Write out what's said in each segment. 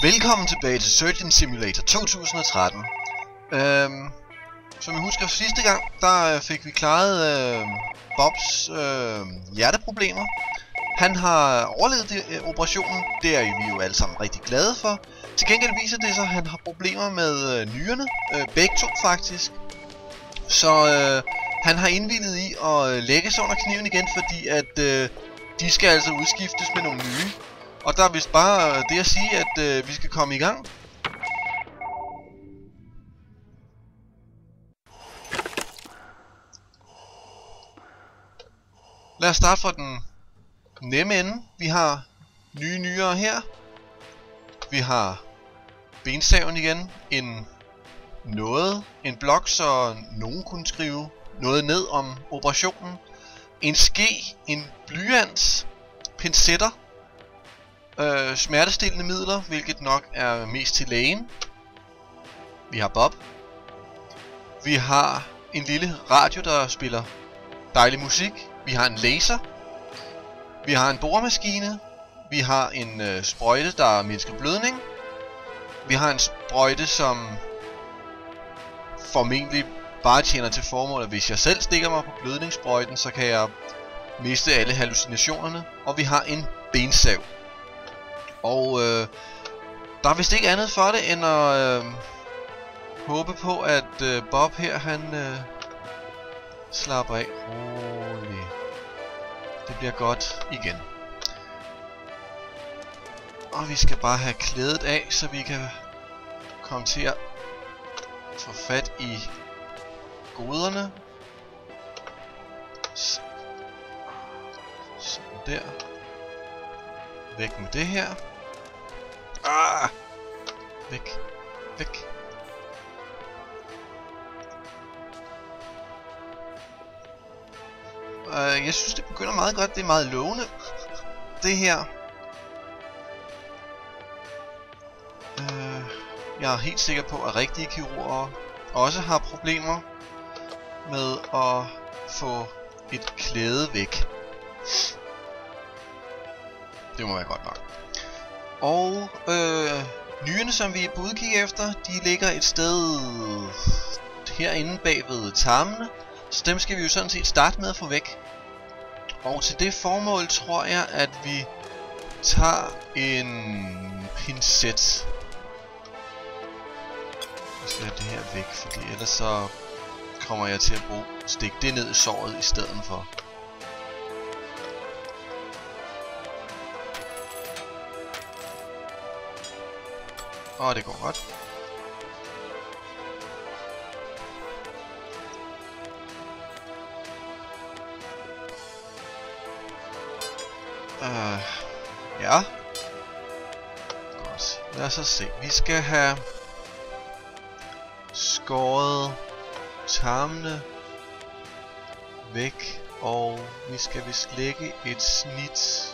Velkommen tilbage til Surgeon Simulator 2013. Som I husker sidste gang, der fik vi klaret Bobs hjerteproblemer. Han har overlevet operationen, det er vi jo alle sammen rigtig glade for. Til gengæld viser det sig, at han har problemer med nyrerne, begge to faktisk. Så han har indvilliget i at lægge sig under kniven igen, fordi at de skal altså udskiftes med nogle nye. Og der er vist bare det at sige, at vi skal komme i gang. Lad os starte fra den nemme ende. Vi har nye nyere her. Vi har benstaven igen. En blok, så nogen kunne skrive noget ned om operationen. En ske, en blyant, pincetter. Smertestillende midler, hvilket nok er mest til lægen. Vi har Bob. Vi har en lille radio, der spiller dejlig musik. Vi har en laser. Vi har en boremaskine. Vi har en sprøjte, der mindsker blødning. Vi har en sprøjte, som formentlig bare tjener til formål, at hvis jeg selv stikker mig på blødningssprøjten, så kan jeg miste alle hallucinationerne. Og vi har en bensav. Og der er vist ikke andet for det, end at håbe på, at Bob her, han slapper af. Rolig. Det bliver godt igen. Og vi skal bare have klædet af, så vi kan komme til at få fat i goderne. Sådan der. Væk med det her. Ah! Væk. Væk. Jeg synes, det begynder meget godt. Det er meget lovende. Det her. Jeg er helt sikker på, at rigtige kirurger også har problemer med at få et klæde væk. Det må være godt nok. Og nyrerne, som vi er på udkig efter, de ligger et sted herinde bag ved tarmene. Så dem skal vi jo sådan set starte med at få væk. Og til det formål tror jeg, at vi tager en pincet. Jeg skal have det her væk, fordi ellers så kommer jeg til at stikke det ned i såret i stedet for. Og det går godt. Ja. Godt. Lad os så se. Vi skal have skåret tarmene væk, og vi skal vist lægge et snit.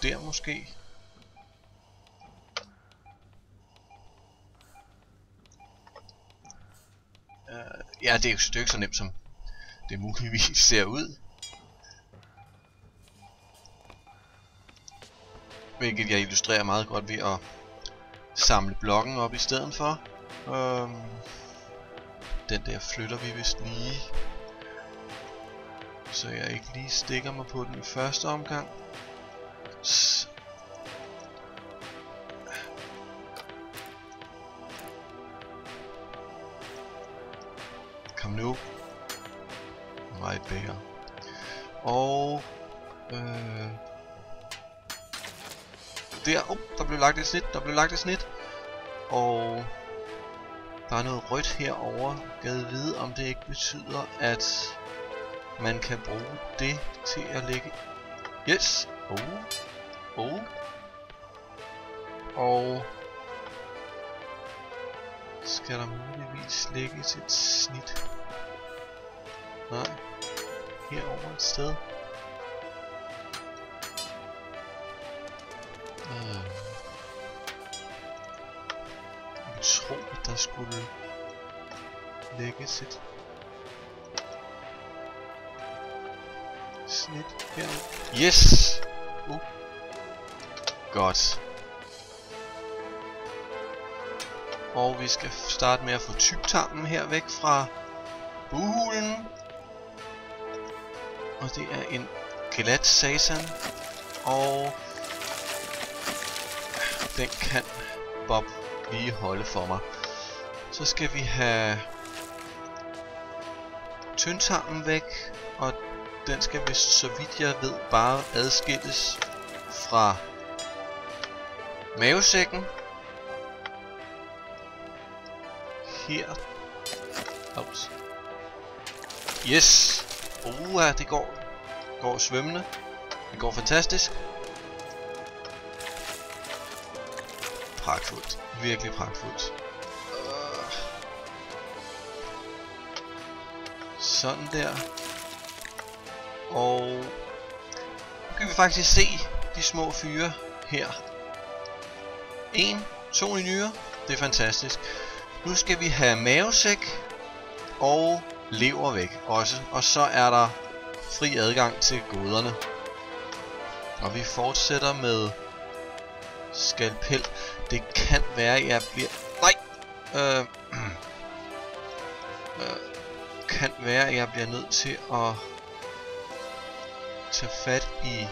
Der måske. Ja, det er jo ikke så nemt, som det muligvis ser ud. Hvilket jeg illustrerer meget godt ved at samle blokken op i stedet for. Den der flytter vi vist lige, så jeg ikke lige stikker mig på den i første omgang. Kom nu. Right bigger. Og der, der blev lagt et snit, og der er noget rødt herover. Gad vide, om det ikke betyder, at man kan bruge det til at lægge. Yes. Og skal der muligvis lægges et snit? Nej. Herover et sted. Jeg tror, at der skulle lægges et snit her. Yes! Godt. Og vi skal starte med at få tyktarmen her væk fra buhulen. Og det er en glat satan. Og den kan Bob lige holde for mig. Så skal vi have tyndtarmen væk. Og den skal vist, så vidt jeg ved, bare adskilles fra mavesækken. Her. Ups. Yes! Det går svømmende. Det går fantastisk. Pragtfuldt. Virkelig pragtfuldt. Sådan der. Og nu kan vi faktisk se de små fyre her. 2 nyrer. Det er fantastisk. Nu skal vi have mavesæk og lever væk også. Og så er der fri adgang til goderne. Og vi fortsætter med skalpel. Det kan være, at jeg bliver... Nej! Kan være, at jeg bliver nødt til at tage fat i...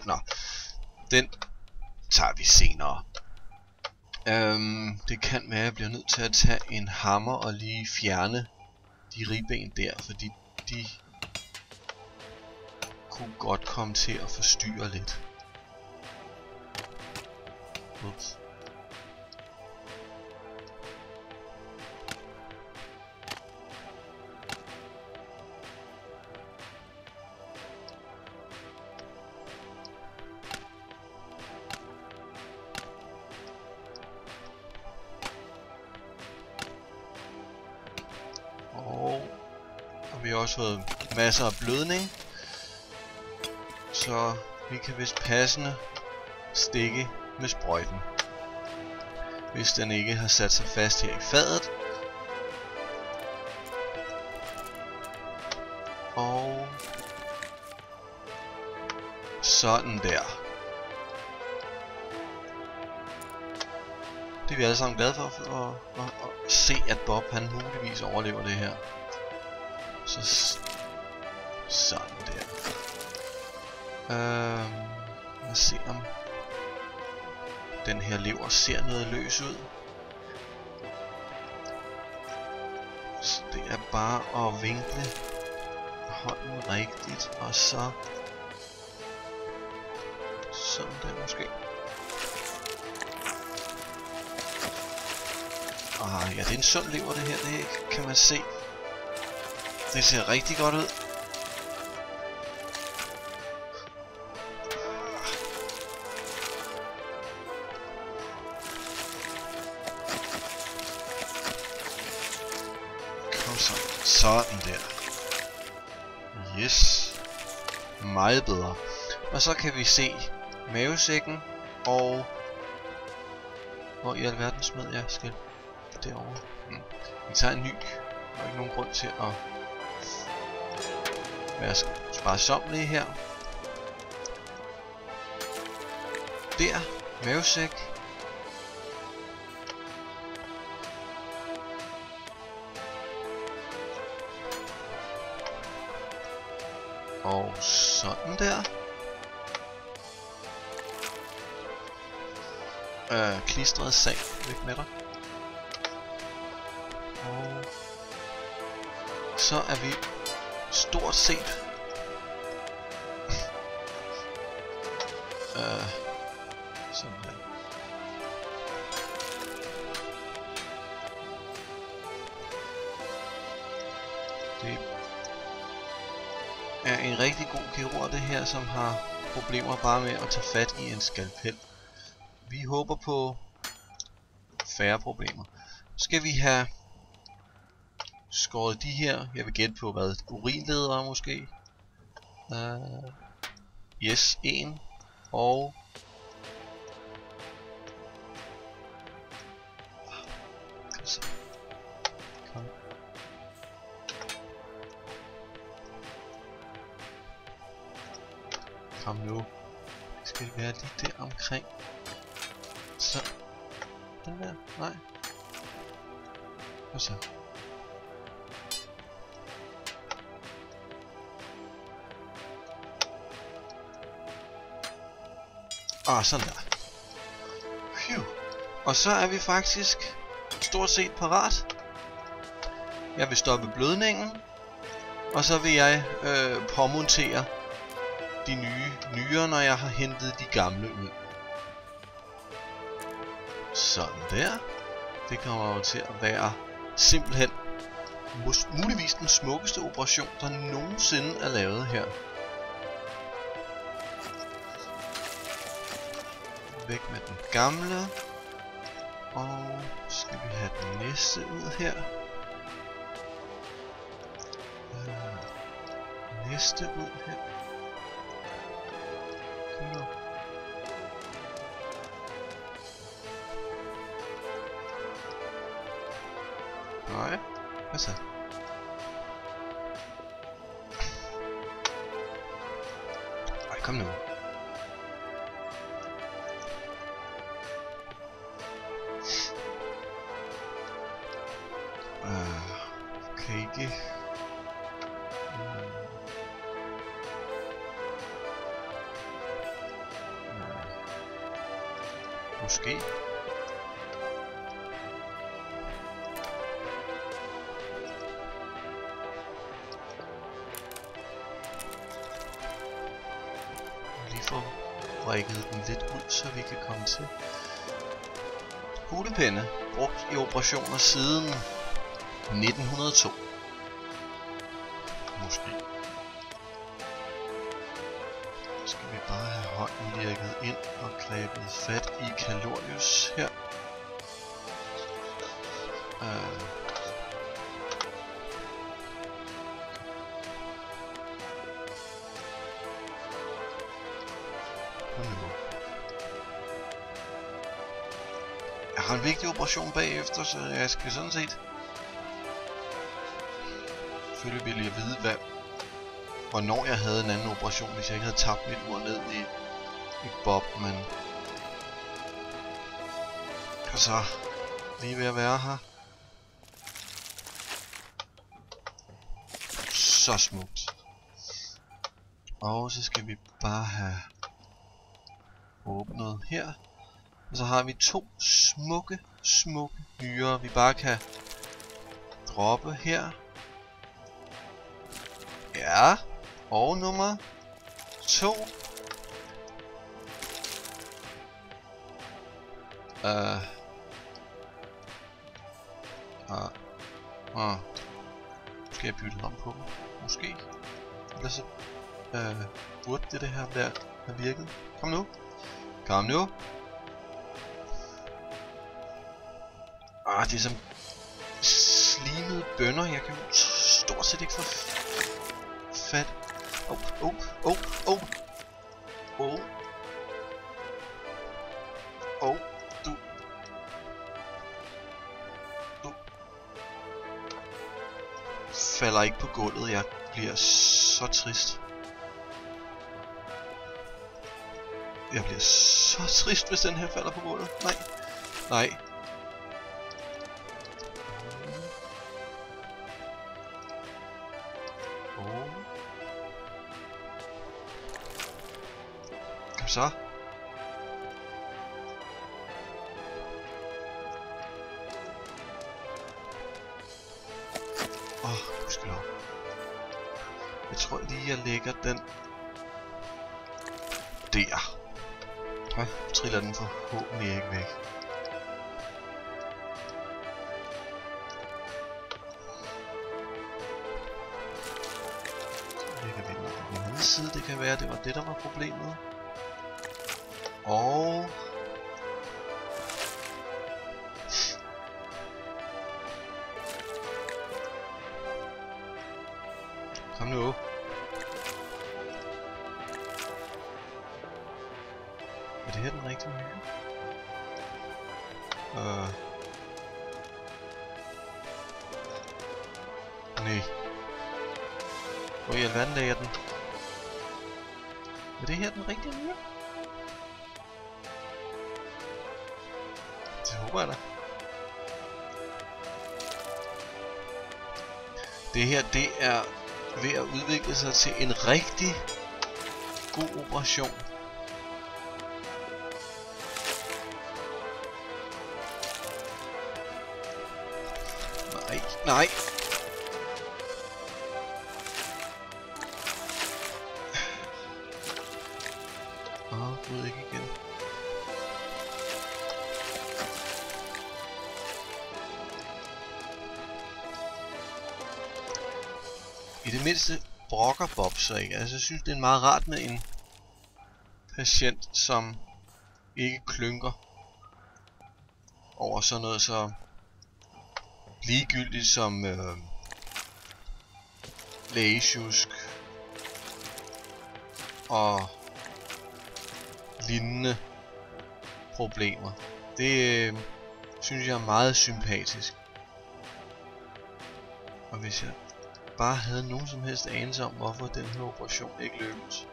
Nå. Den tager vi senere. Det kan være, at jeg bliver nødt til at tage en hammer og lige fjerne de ribben der, fordi de kunne godt komme til at forstyrre lidt. Ups. Vi har også fået masser af blødning, så vi kan vist passende stikke med sprøjten, hvis den ikke har sat sig fast her i fadet. Og sådan der. Det er vi alle sammen glade for at se, at Bob han muligvis overlever det her. Sådan der. Lad os se om den her lever ser noget løs ud. Så det er bare at vinkle hånden rigtigt, og så sådan der måske. Ja, det er en sund lever det her, det kan man se. Det ser rigtig godt ud. Kom så. Sådan der. Yes. Meget bedre. Og så kan vi se mavesækken og... Hvor i alverden smed jeg skal derovre. Vi tager en ny. Der er ikke nogen grund til at være sparsommelige her. Der. Mavesæk. Og sådan der. Klistret sag. Væk med dig. Og så er vi stort set sådan her. Det er en rigtig god kirurg det her, som har problemer bare med at tage fat i en skalpel. Vi håber på færre problemer. Så skal vi have skåret de her, jeg vil gætte på hvad, urinledere måske. Yes, 1. Og Kom nu. Skal det være lige der omkring? Så. Den der? Nej. Og så. Sådan der. Phew. Og så er vi faktisk stort set parat. Jeg vil stoppe blødningen. Og så vil jeg påmontere de nye nyrer, når jeg har hentet de gamle ud. Sådan der. Det kommer jo til at være simpelthen muligvis den smukkeste operation, der nogensinde er lavet her. Væk med den gamle. Og skal vi have den næste ud her. Næste ud her. Kom nu. Nej, hvad så? Nej, kom nu. Okay, ikke. Måske. Lige få brækket den lidt ud, så vi kan komme til. Kuglepenne brugt i operationer siden 1902. Måske. Skal vi bare have hånden lirket ind og grebet fat i Kalorius her. Jeg har en vigtig operation bagefter, så jeg skal sådan set selvfølgelig ville jeg vide, hvornår jeg havde en anden operation, hvis jeg ikke havde tabt mit ur ned i Bob, men og så lige ved at være her. Så smukt. Og så skal vi bare have åbnet her. Og så har vi to smukke nyrer, vi bare kan droppe her. Ja, og nummer 2. Skal jeg bytte om på? Måske. Eller så burde det her have virket. Kom nu. Kom nu. Det er som slimede bønner. Jeg kan jo stort set ikke få fat. Du falder ikke på gulvet. Jeg bliver så trist. Jeg bliver så trist, hvis den her falder på gulvet. Nej. Nej. Kom så. Gudskelov. Jeg tror lige, jeg lægger den der. Ja, triller den forhåbentlig ikke væk. Så lægger vi den på den anden side. Det kan være, det var det, der var problemet. Og kom nu. Er det her den rigtige nye? Nej. Hvor i alverden lagde jeg den? Er det her den rigtige nyre? Det håber jeg da. Det her, det er ved at udvikle sig til en rigtig god operation. Nej, nej. Gud, ikke igen. I det mindste brokker Bob så ikke. Altså, jeg synes, det er meget rart med en patient, som ikke klynker over sådan noget så ligegyldigt som lægesjusk og lignende problemer. Det synes jeg er meget sympatisk. Og hvis jeg bare havde nogen som helst anelse om, hvorfor den her operation ikke lykkedes.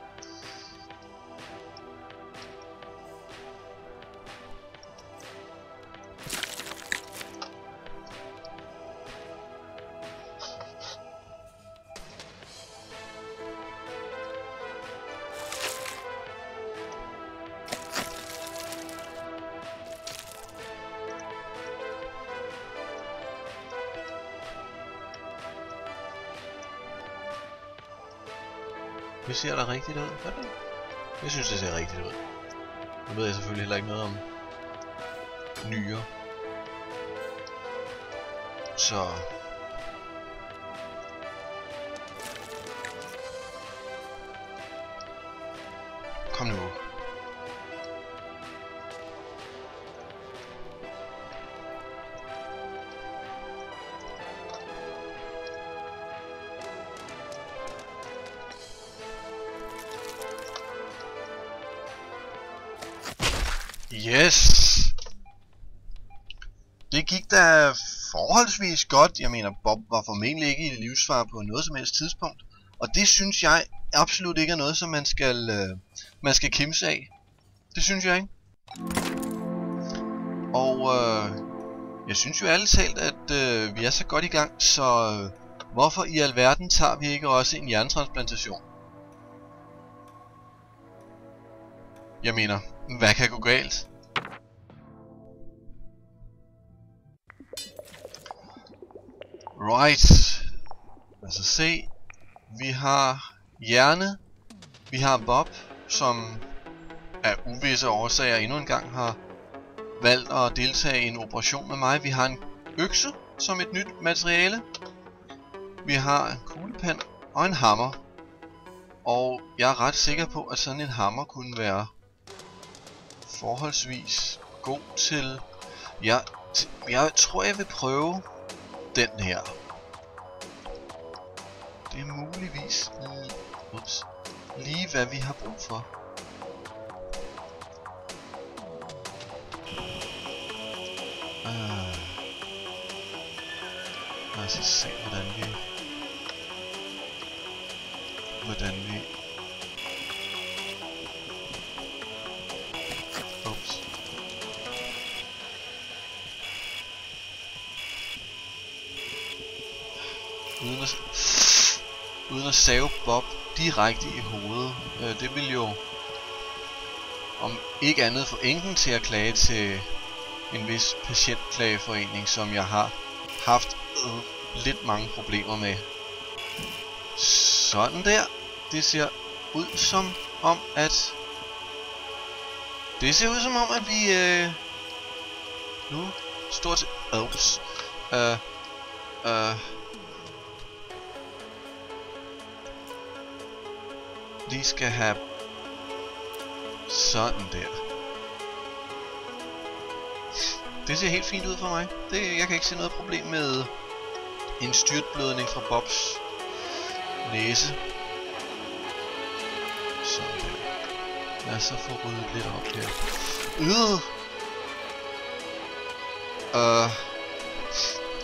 Det ser da rigtigt ud, gør det? Jeg synes, det ser rigtigt ud. Nu ved jeg selvfølgelig heller ikke noget om nyrer. Så... Kom nu. Yes! Det gik da forholdsvis godt. Jeg mener, Bob var formentlig ikke i livsfare på noget som helst tidspunkt. Og det synes jeg absolut ikke er noget, som man skal kimse af. Det synes jeg ikke. Og jeg synes jo ærligt talt, at vi er så godt i gang, så hvorfor i alverden tager vi ikke også en hjernetransplantation? Jeg mener, hvad kan gå galt? Right. Altså se, vi har hjerne, vi har Bob, som af uvisse årsager endnu en gang har valgt at deltage i en operation med mig. Vi har en økse som et nyt materiale. Vi har en kuglepen og en hammer. Og jeg er ret sikker på, at sådan en hammer kunne være forholdsvis god til... Jeg tror, jeg vil prøve den her. Det er muligvis lige hvad vi har brug for. Lad os se, hvordan vi uden at save Bob direkte i hovedet. Det vil jo om ikke andet få enken til at klage til en vis patientklageforening, som jeg har haft lidt mange problemer med. Sådan der. Det ser ud som om, at vi nu stort set lige skal have sådan der. Det ser helt fint ud for mig. Jeg kan ikke se noget problem med en styrtblødning fra Bobs næse. Sådan der. Lad os så få ryddet lidt op her.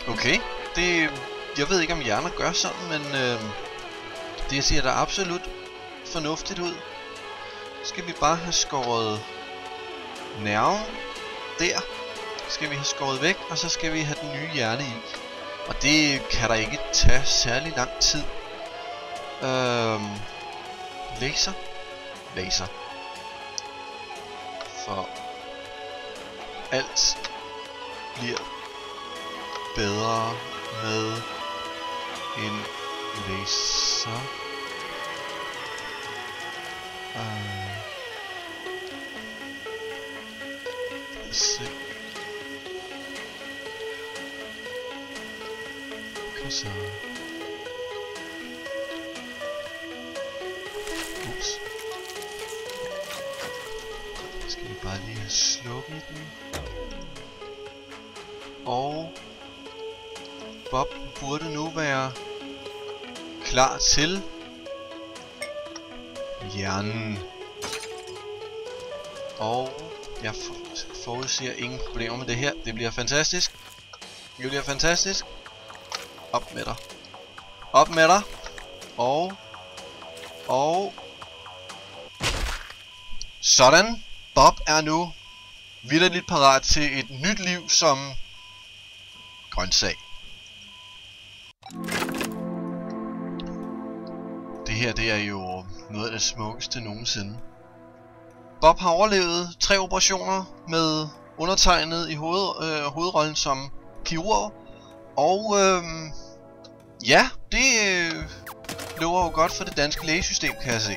Okay. Jeg ved ikke om hjerner gør sådan, men det ser da absolut fornuftigt ud. skal vi bare have skåret nerven der. Skal vi have skåret væk, og så skal vi have den nye hjerne i. Og det kan der ikke tage særlig lang tid. Laser. Laser. For alt bliver bedre med en laser. Se. Så. Ups. Skal vi bare lige have slukket den. Og Bob burde nu være klar til hjernen. Og jeg forudser ingen problemer med det her. Det bliver fantastisk. Det bliver fantastisk. Op med dig. Op med dig. Og sådan. Bob er nu vitterligt parat til et nyt liv som grøntsag. Det her, det er jo noget af det smukkeste nogensinde. Bob har overlevet 3 operationer med undertegnet i hovedrollen som kirurg. Og ja, det lover jo godt for det danske lægesystem, kan jeg se.